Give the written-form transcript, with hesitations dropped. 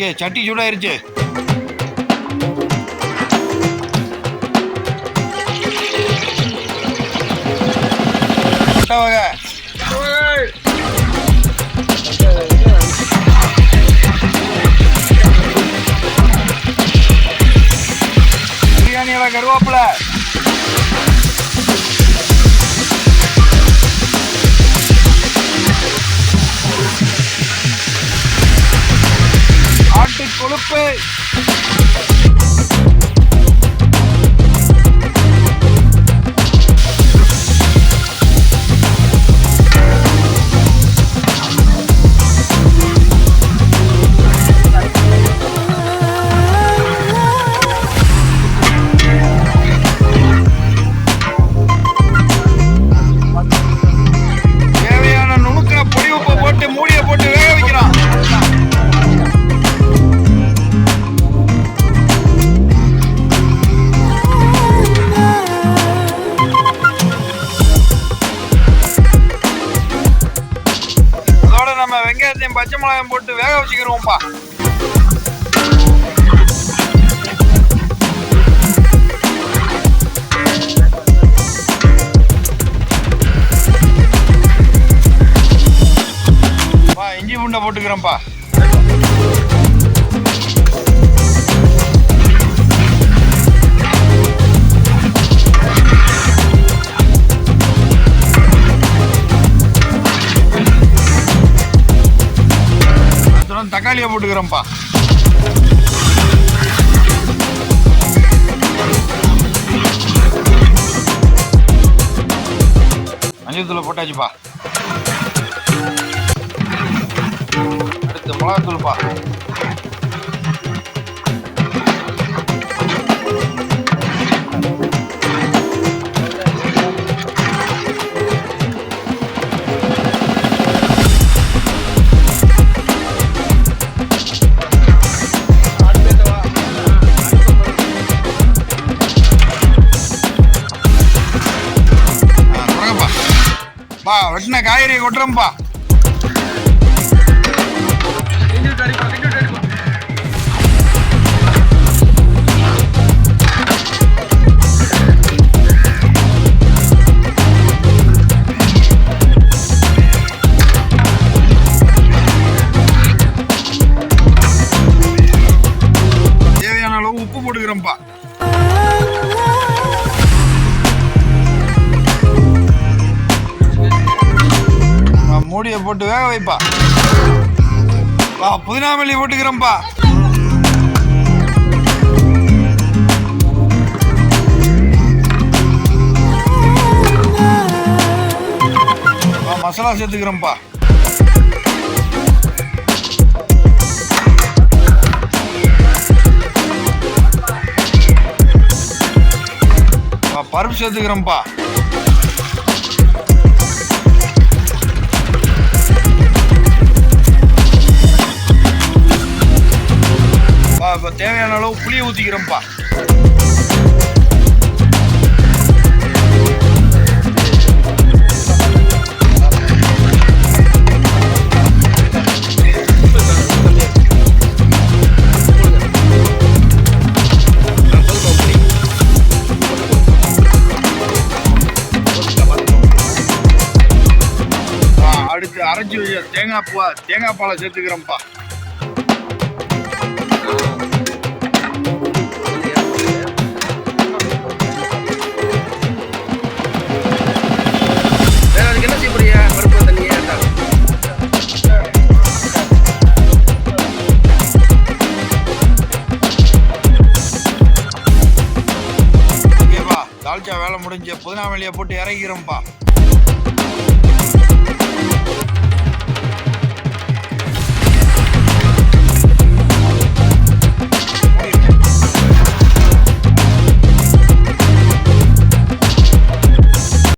Okay, சட்டி சூடாயிருச்சு. வகை பிரியாணியோட கருவேப்பிலை, ஆட்டு கொழுப்பு, மூடியை போட்டு வேக வைக்கிறோம். அதோட நம்ம வெங்காயத்தையும் பச்சை மிளகாயும் போட்டு வேக வச்சுக்கிறோம்ப்பா. இஞ்சி பூண்டை போட்டுக்கிறோம்ப்பா. அப்புறம் தக்காளியை போட்டுக்கிறோம்ப்பா. மஞ்சள் தூளை போட்டாச்சுப்பா. அடுத்து மிளகாத்தூள்ப்பா. வெட்டின காய்கறி கொட்டுறோம்ப்பா. தேவையான அளவு உப்பு போட்டுக்கிறோம்ப்பா. மூடியை போட்டு வேக வைப்பா. புதினா மல்லி போட்டுக்கிறோம்ப்பா. மசாலா சேர்த்துக்கிறோம்ப்பா. பருப்பு சேர்த்துக்கிறோம்ப்பா. இப்போ தேவையான அளவு புளியை ஊற்றிக்கிறோம்ப்பா. அடுத்து அரைச்சி வச்ச தேங்காய் பாலை சேர்த்துக்கிறோம்ப்பா. தால்ச்சா வேலை முடிஞ்ச புதினா மல்லியை போட்டு இறக்கிறோம்ப்பா.